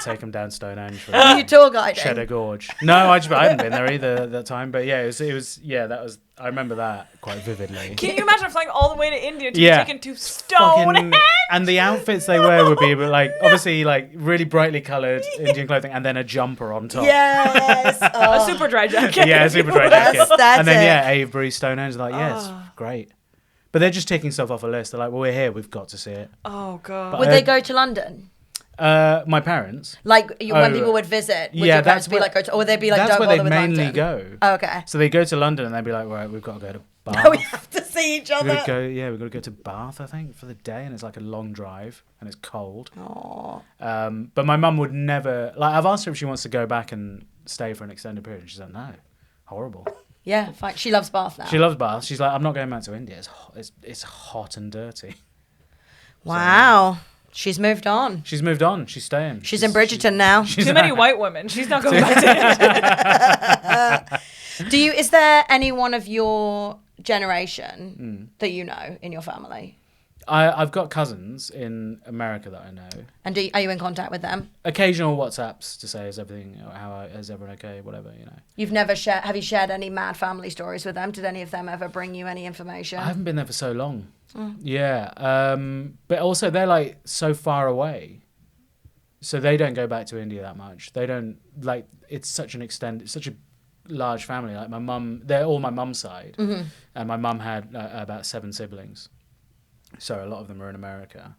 Take them down Stonehenge for Are you tour guiding? Cheddar Gorge. No, I hadn't been there either at that time. But yeah, it was. I remember that quite vividly. Can you imagine flying all the way to India to be taken to Stonehenge? And the outfits they wear would be like, obviously, like really brightly coloured Indian clothing, and then a jumper on top. Yes. A super dry jacket. Yeah, a super dry jacket. That's and then it. Avebury, Stonehenge, like it's great. But they're just taking stuff off a list. They're like, well, we're here, we've got to see it. Oh god. Would they go to London? My parents. Like when people would visit, would your parents be like, go to, or would they be like, that's don't where bother they with mainly London? go. Oh, okay. So they go to London and they'd be like, right, we've got to go to Bath. We have to see each other. We've got to go to Bath, I think, for the day, and it's like a long drive and it's cold. Aww. But my mum would never, like, I've asked her if she wants to go back and stay for an extended period, and she's like, no, horrible. Yeah, fine. She loves Bath now. She loves Bath. She's like, I'm not going back to India. It's hot and dirty. Wow. She's moved on. She's moved on. She's staying. She's in Bridgerton now. Too many white women. She's not going back to India. Is there anyone of your generation that you know in your family? I've got cousins in America that I know. And are you in contact with them? Occasional WhatsApps to say, is everything okay, whatever, you know. You've never have you shared any mad family stories with them? Did any of them ever bring you any information? I haven't been there for so long. Yeah. But also they're like so far away. So they don't go back to India that much. They don't, like, it's such a large family. Like my mum, they're all my mum's side. Mm-hmm. And my mum had about 7 siblings. So a lot of them are in America.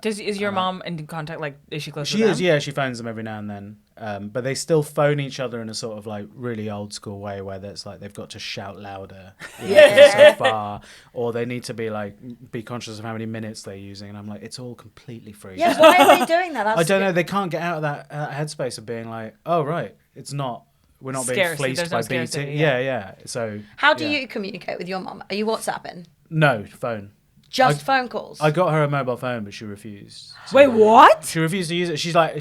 Is your mom in contact? Like, is she close? She with them? is. Yeah, she phones them every now and then. But they still phone each other in a sort of like really old school way, where it's like they've got to shout louder, so far, or they need to be conscious of how many minutes they're using. And I'm like, it's all completely free. Yeah, why are they doing that? I don't know. They can't get out of that headspace of being like, oh right, it's not. We're not being fleeced by BT. Yeah. So how do you communicate with your mum? Are you WhatsApping? No, phone. Just phone calls? I got her a mobile phone, but she refused. Wait, what? She refused to use it. She's like,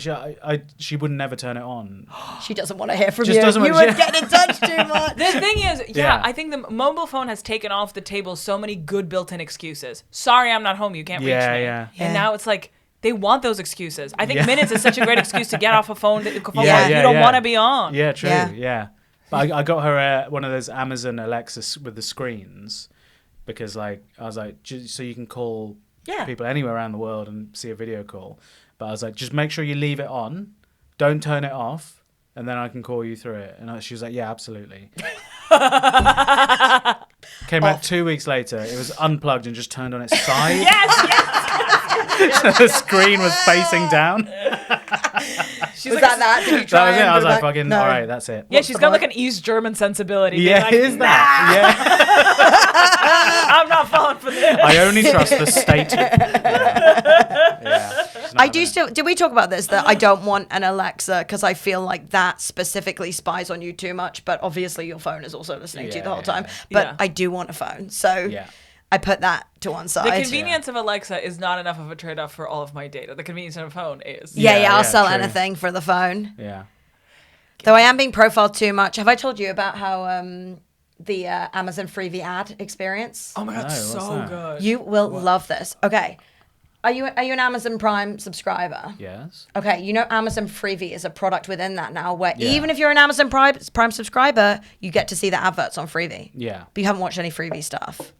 she would never turn it on. She doesn't want to hear from Just you. doesn't You want- would get in touch too much. The thing is, I think the mobile phone has taken off the table so many good built-in excuses. Sorry, I'm not home. You can't reach me. Yeah. And now it's like, they want those excuses. I think minutes is such a great excuse to get off a phone that you Yeah. don't want to be on. Yeah, true. Yeah. But I got her one of those Amazon Alexas with the screens. Because I was like, so you can call people anywhere around the world and see a video call. But I was like, just make sure you leave it on, don't turn it off, and then I can call you through it. And she was like, yeah, absolutely. Came back 2 weeks later, it was unplugged and just turned on its side. Yes. So the screen was facing down. She's Was like, that? Did you try? That was it. I was like, fucking, no. all right, that's it. Yeah, she's got like an East German sensibility. Yeah, like, is that? I'm not falling for this. Yeah. I only trust the state. Yeah. I do still. Did we talk about this? That I don't want an Alexa because I feel like that specifically spies on you too much. But obviously, your phone is also listening to you the whole time. But I do want a phone, so I put that to one side. The convenience of Alexa is not enough of a trade-off for all of my data. The convenience of a phone is. I'll sell true. anything for the phone. Yeah. Though I am being profiled too much. Have I told you about how the Amazon Freebie ad experience? Oh my god, No, so what's that? good. You will love this. Okay. Are you an Amazon Prime subscriber? Yes. Okay, you know Amazon Freebie is a product within that now where even if you're an Amazon Prime subscriber, you get to see the adverts on Freebie. Yeah. But you haven't watched any Freebie stuff.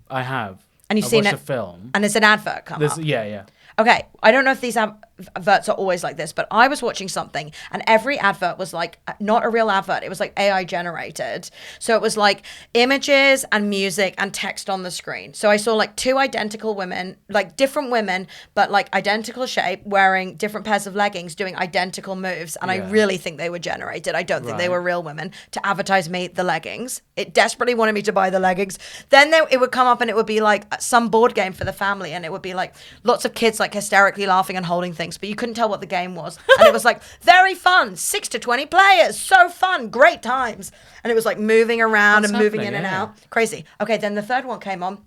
I have. And you've I've seen watched it. a film. And there's an advert come up. Yeah. Okay, I don't know if these adverts are always like this, but I was watching something and every advert was like not a real advert. It was like AI generated. So it was like images and music and text on the screen. So I saw like 2 identical women, like different women, but like identical shape, wearing different pairs of leggings, doing identical moves. And I really think they were generated. I don't think they were real women to advertise me the leggings. It desperately wanted me to buy the leggings. Then it would come up and it would be like some board game for the family. And it would be like lots of kids like hysterically laughing and holding things, but you couldn't tell what the game was. And it was like, very fun, 6 to 20 players, so fun, great times. And it was like moving around and moving in and out. Crazy. Okay, then the third one came on.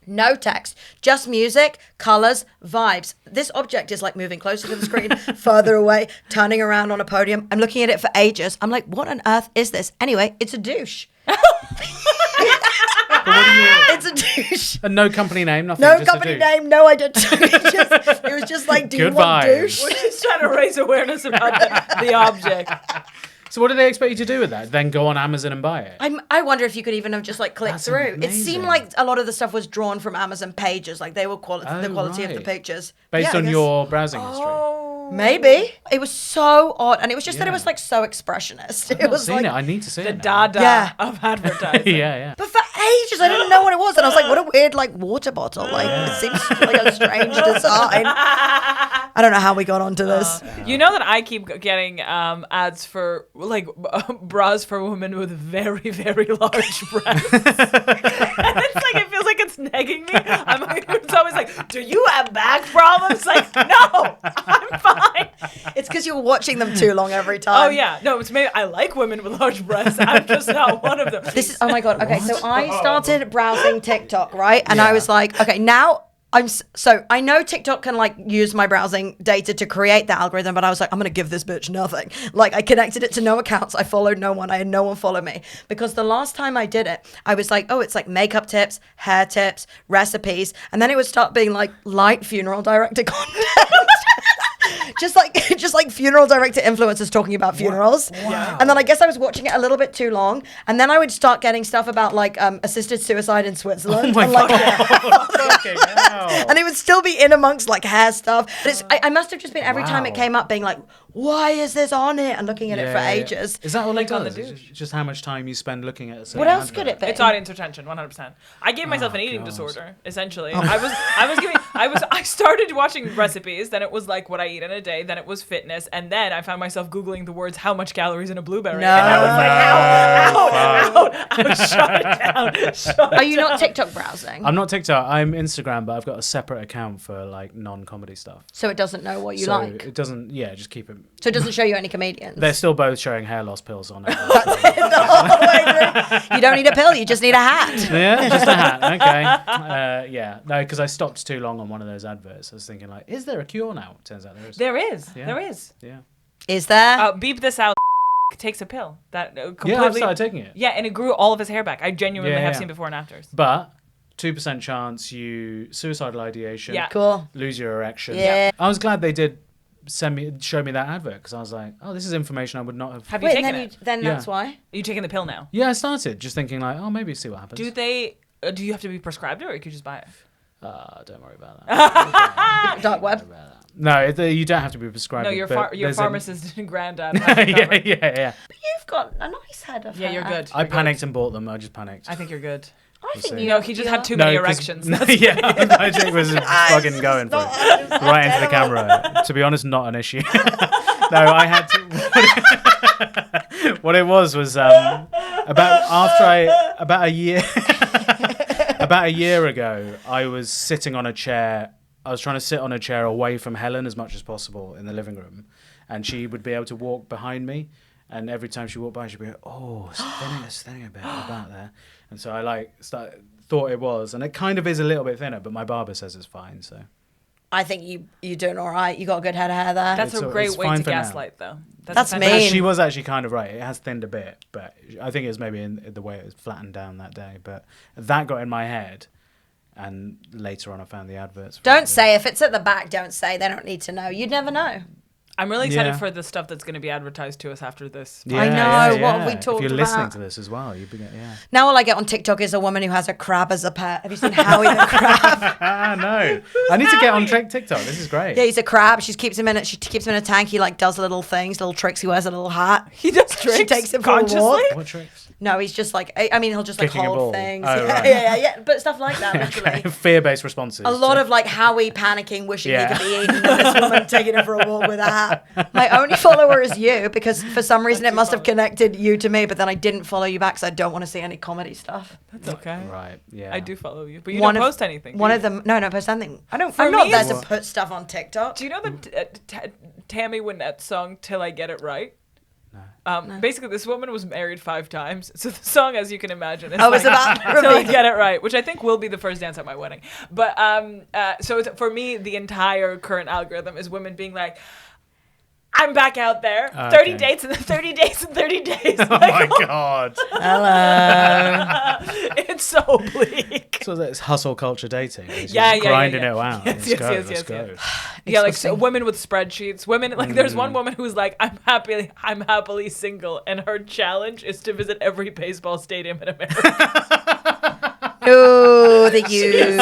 No text, just music, colors, vibes. This object is like moving closer to the screen, further away, turning around on a podium. I'm looking at it for ages. I'm like, what on earth is this? Anyway, it's a douche. It's a douche. And no company name, nothing. No just company a douche. name, no identity. It was just like, do you Good want vibes. douche? We're just trying to raise awareness about the object. So what do they expect you to do with that? Then go on Amazon and buy it? I wonder if you could even have just like clicked That's through. It amazing. seemed like a lot of the stuff was drawn from Amazon pages, like they were the quality of the right. pictures. Based Yeah, I on guess- your browsing history. Maybe. It was so odd, and it was just that it Yeah. was like so expressionist. I've It not was seen like it. I need to see The it now. dada Yeah. of advertising. yeah. But for ages, I didn't know what it was, and I was like, "What a weird like water bottle! Like it seems like a strange design." I don't know how we got onto this. You know that I keep getting ads for like bras for women with very, very large breasts. And it's like, it feels like it's nagging me. I'm like, it's always like, do you have back problems? Like, no, I'm fine. It's because you're watching them too long every time. Oh yeah, no, it's maybe I like women with large breasts. I'm just not one of them. This is, oh my God. Okay, so I started browsing TikTok, right? And Yeah. I was like, okay, now so I know TikTok can like use my browsing data to create the algorithm, but I was like, I'm going to give this bitch nothing. Like I connected it to no accounts. I followed no one. I had no one follow me because the last time I did it, I was like, oh, it's like makeup tips, hair tips, recipes. And then it would start being like light funeral director content. just like funeral director influencers talking about funerals. Wow. And then I guess I was watching it a little bit too long. And then I would start getting stuff about like assisted suicide in Switzerland. Oh my and, like, God. Fucking hell. and it would still be in amongst like hair stuff. But I must have just been every time it Wow. came up being like, why is this on it? And looking at it for ages. Is that all Like it on the does? douche. Just how much time you spend looking at a What else could it be? It's audience retention, 100%. I gave myself an eating God. disorder, essentially. I started watching recipes, then it was like what I eat in a day, then it was fitness, and then I found myself Googling the words, how much calories in a blueberry? No. And I was like, out, shut it down. Shut Are you not TikTok browsing? I'm not TikTok. I'm Instagram, but I've got a separate account for like non-comedy stuff. So it doesn't know what you so like. it doesn't. Yeah, just keep it. So it doesn't show you any comedians. They're still both showing hair loss pills on it. You don't need a pill. You just need a hat. Yeah, just a hat. Okay. Yeah. No, because I stopped too long on one of those adverts. I was thinking like, is there a cure now? Turns out there is. There is. Yeah. There is. Yeah. Is there? Beep this out. Takes a pill that completely. Yeah, I've started taking it. Yeah, and it grew all of his hair back. I genuinely have seen before and afters. But 2% chance you suicidal ideation. Yeah. Cool. Lose your erection. Yeah. I was glad they did show me that advert because I was like, oh, this is information I would not have. Have you Wait, taken and it? then Yeah. that's why? Are you taking the pill now? Yeah, I started just thinking like, oh, maybe see what happens. Do they? Do you have to be prescribed it, or you could just buy it? Don't worry about that. Dark web. No, you don't have to be prescribed. No, it, your but your there's pharmacist and granddad. yeah. But you've got a nice head of Yeah, hair. you're good. I You're good. panicked and bought them. I just panicked. I think you're good. I think see. you No, he just had too No, many 'cause- erections. yeah, my dick was fucking going for it. Right into the camera. To be honest, not an issue. No, I had to. What it was about a year about a year ago, I was sitting on a chair. I was trying to sit on a chair away from Helen as much as possible in the living room, and she would be able to walk behind me. And every time she walked by, she'd be like, "Oh, it's thinning a bit about there." And so I thought it was, and it kind of is a little bit thinner, but my barber says it's fine. So I think you're doing all right. You got a good head of hair there. That's It's a all- great it's way fine to for now. gaslight, though. That's a mean. fantastic- she was actually kind of right. It has thinned a bit, but I think it was maybe in the way it was flattened down that day. But that got in my head, and later on I found the adverts. for Don't it. say. If it's at the back, don't say. They don't need to know. You'd never know. I'm really excited Yeah. for the stuff that's going to be advertised to us after this. Yeah, I know, yeah, what have we yeah. talked If you're listening about? to this as well, you'd be yeah. Now all I get on TikTok is a woman who has a crab as a pet. Have you seen Howie the crab? No, I need to get on TikTok. This is great. Yeah, he's a crab. She keeps him in a tank. He like does little things, little tricks. He wears a little hat. He does tricks She takes him for a consciously? walk. What tricks? No, he's just like, I mean, he'll just like Kicking a ball. hold things. Oh, yeah, right. yeah. But stuff like that, literally. Fear-based responses. A lot of like Howie panicking, wishing he could be eaten, and this woman taking him for a walk with a hat. My only follower is you because for some reason it must have connected you to me, but then I didn't follow you back because I don't want to see any comedy stuff. That's okay. Right. Yeah. I do follow you, but you One don't of- post anything. One do of you? them, no, post anything. I'm not me, there it's- to put stuff on TikTok. Do you know the Tammy Wynette song "Till I Get It Right"? No. Basically, this woman was married 5 times, so the song, as you can imagine, is It's about "Till I Get It Right," which I think will be the first dance at my wedding. But so for me, the entire current algorithm is women being like, I'm back out there. Okay. 30 dates and 30 days and 30 days. Oh my God. Hello. It's so bleak. So that's hustle culture dating. It's Yeah, just yeah, grinding yeah. it out. Yes, Let's yes, go. yes, Let's yes, go. yes. Yeah, like Exhausting. women with spreadsheets. Women like there's one woman who's like, I'm happily single, and her challenge is to visit every baseball stadium in America. No, the you.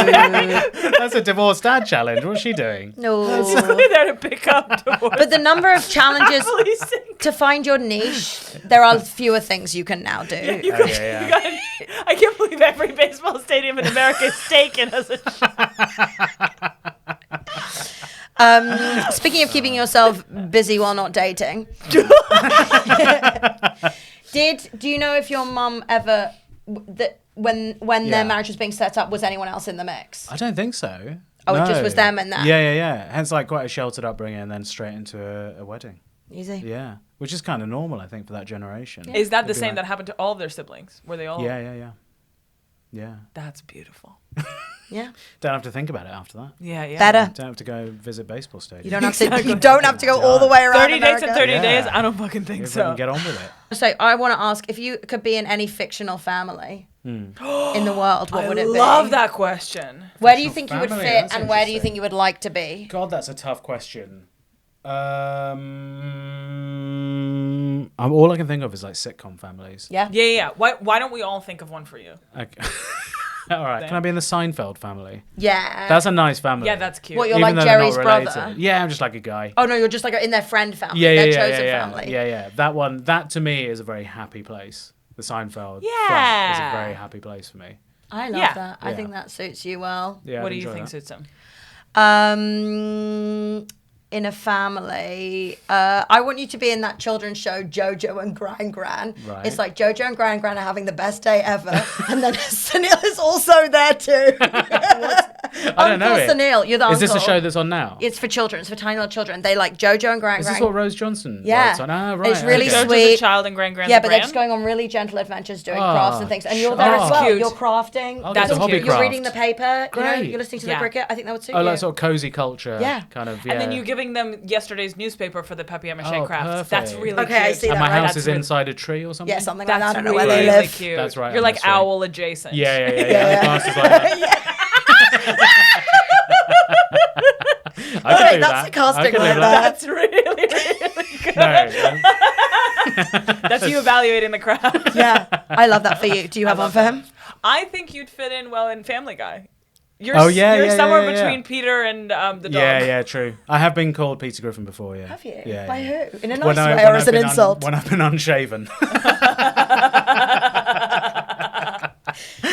That's a divorced dad challenge. What's she doing? No. There to pick up divorce. But the number of challenges Happily single. to find your niche, there are fewer things you can now do. You Oh, got- yeah, you got- I can't believe every baseball stadium in America is taken as a Speaking of keeping yourself busy while not dating, do you know if your mum ever when Yeah. their marriage was being set up, was anyone else in the mix? I don't think so. Oh, No. it just was them and that. Yeah. Hence, like quite a sheltered upbringing, and then straight into a wedding. Easy. Yeah, which is kind of normal, I think, for that generation. Is that the It'd be same like- that happened to all of their siblings? Were they all? Yeah. That's beautiful. Yeah. Don't have to think about it after that. Yeah, yeah. Better. Don't have to go visit baseball stadiums. You don't have to. You don't have to go all the way around 30 dates in America. 30 Yeah. days? I don't fucking think If we so. can get on with it. So I want to ask, if you could be in any fictional family in the world, what would it be? I love that question. Where do you think you would family, fit, that's and where do you interesting. think you would like to be? God, that's a tough question. All I can think of is like sitcom families. Yeah. Yeah. Why don't we all think of one for you? Okay. All right. Can I be in the Seinfeld family? Yeah. That's a nice family. Yeah, that's cute. What, you're Even like though they're not Jerry's brother? related. Yeah, I'm just like a guy. Oh no, you're just like in their friend family, Yeah, their yeah, chosen yeah. family. Yeah. That one, that to me is a very happy place. The Seinfeld Yeah. flat is a very happy place for me. I love Yeah. that. I Yeah. think that suits you well. Yeah. What I'd do you enjoy think that. suits him? In a family, I want you to be in that children's show, Jojo and Gran. Right. It's like Jojo and Gran are having the best day ever, and then Sunil is also there too. I don't know it. Sunil, you're the Is this a uncle. show that's on now? It's for children. It's for tiny little children. They like Jojo and Gran. Is this what Rose Johnson Yeah. writes on? Ah, right. It's really okay. Jojo's sweet. a child and Gran. Yeah, but they're just going on really gentle adventures, doing crafts and things. And you're there Oh, as well. cute. You're crafting. Oh, That's that's a hobby cute. You're craft. reading the paper. You know, Great. you're listening to Yeah. the cricket. I think that would suit Oh, you. like sort of cozy culture. Yeah. Kind of, yeah. And then you giving them yesterday's newspaper for the papier-mâché Oh, crafts. perfect. That's really Okay, I cute. see And that, my right? house That's is really- inside a tree or something? Yeah, something like That's that. I don't know really, where they really live. cute. That's right, You're on like the street. owl adjacent. Yeah. Yeah. The glass is like that. I All could right, do that's that. the casting I could right do there. that. That's really, really good. No, That's you evaluating the craft. Yeah, I love that for you. Do you have one for him? I think you'd fit in well in Family Guy. You're, Oh, yeah, you're yeah, somewhere yeah, yeah. between Peter and the dog. yeah, true. I have been called Peter Griffin before, yeah. Have you? Yeah. By yeah. who? In a nice When way when or as I've an been insult? when I've been unshaven.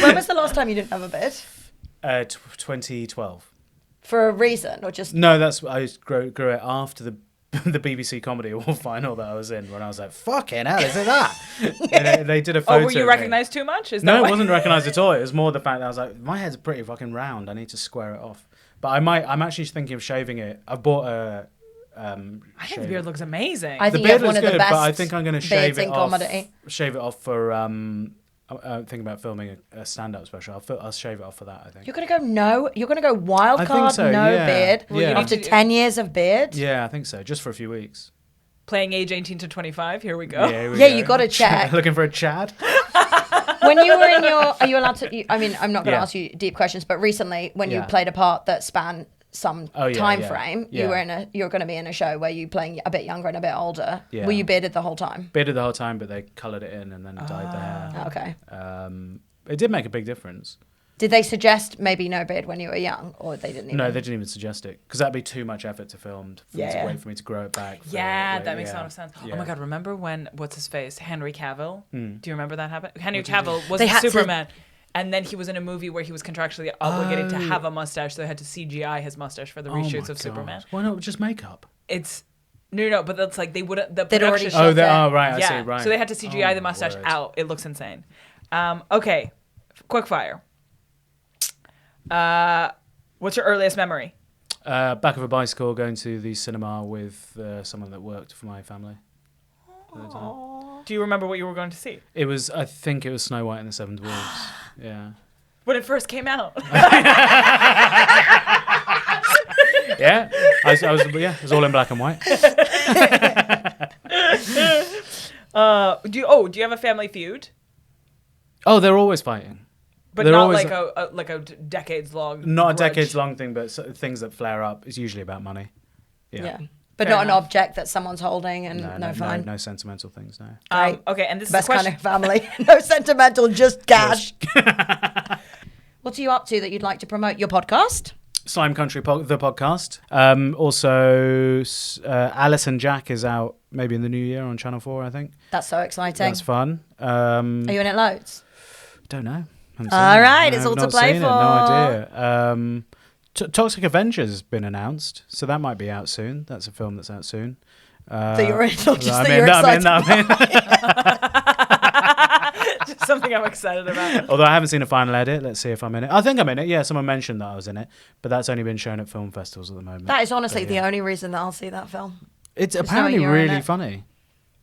When was the last time you didn't have a beard? 2012. For a reason, or just No, I grew it after the the BBC Comedy Award final that I was in, when I was like, fucking hell, is it that? And they did a photo. Oh, were you of me. recognized too much? Is that No, why? it wasn't recognised at all. It was more the fact that I was like, my head's pretty fucking round. I need to square it off. But I'm actually thinking of shaving it. I bought a. I think the beard looks amazing. I The think you have beard one looks of the good, best but I think I'm going to beards shave it in off. comedy. Shave it off for. I'm thinking about filming a stand-up special. I'll shave it off for that, I think. You're gonna go no. You're gonna go wild I think card, so, no yeah. beard Yeah. after need to- 10 years of beard. Yeah, I think so. Just for a few weeks. Playing age 18 to 25. Here we go. here we Yeah, go. you gotta check. Looking for a Chad? When you were in your, are you allowed to? I mean, I'm not gonna Yeah. ask you deep questions, but recently when you Yeah. played a part that spanned some Oh, yeah, time yeah. frame, Yeah. you're going to be in a show where you playing a bit younger and a bit older. Yeah. Were you bearded the whole time? Bearded the whole time, but they coloured it in and then dyed the hair. Oh, okay. It did make a big difference. Did they suggest maybe no beard when you were young, or they didn't even? No, they didn't even suggest it because that'd be too much effort to film. For me to Yeah. wait for me to grow it back. Yeah, like, that makes a lot of sense. Yeah. Oh my God, remember when, what's his face? Henry Cavill? Do you remember that happened? Henry What did he Cavill was They had to- Superman. And then he was in a movie where he was contractually obligated to have a mustache, so they had to CGI his mustache for the Oh my reshoots of God. Superman. Why not just makeup? It's no, but that's like they wouldn't. The They'd already production. shot Oh, there. right. I yeah, see. Right. so they had to CGI Oh, the my mustache word. out. It looks insane. Okay, Quickfire. What's your earliest memory? Back of a bicycle, going to the cinema with someone that worked for my family. Do you remember what you were going to see It was, I think it was Snow White and the Seven Dwarfs. Yeah. when it first came out? Yeah. It was all in black and white. Do you have a Family Feud? Oh, they're always fighting. But they're not always, like a decades long. Not grudge. a decades long thing, but things that flare up is usually about money. Yeah. But Fair not enough. an object that someone's holding and fine. No sentimental things, no. Okay, and this is Best a question. kind of family. No sentimental, just cash. What are you up to that you'd like to promote? Your podcast? Slime Country, the podcast. Also, Alice and Jack is out maybe in the new year on Channel 4, I think. That's so exciting. That's fun. Are you in it loads? Don't know. All right, it's all to play for. No idea. Toxic Avengers has been announced, so that might be out soon. That's a film that's out soon. So you're in, not just that you're excited. Just something I'm excited about. Although I haven't seen a final edit. Let's see if I'm in it. I think I'm in it. Yeah, someone mentioned that I was in it, but that's only been shown at film festivals at the moment. That is honestly the only reason that I'll see that film. It's Just apparently knowing you're in really it. funny.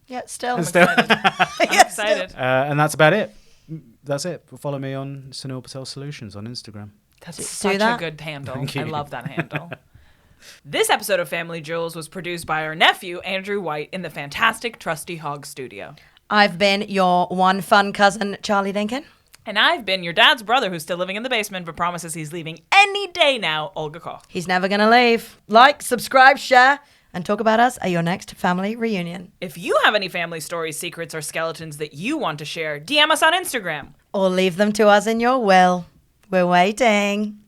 Yeah, still. I'm excited. And that's about it. That's it. Follow me on Sunil Patel Solutions on Instagram. That's Do such that. a good handle. Thank you. I love that handle. This episode of Family Jewels was produced by our nephew, Andrew White, in the fantastic Trusty Hog studio. I've been your one fun cousin, Charlie Dinkin. And I've been your dad's brother who's still living in the basement but promises he's leaving any day now, Olga Koch. He's never going to leave. Like, subscribe, share, and talk about us at your next family reunion. If you have any family stories, secrets, or skeletons that you want to share, DM us on Instagram. Or leave them to us in your will. We're waiting.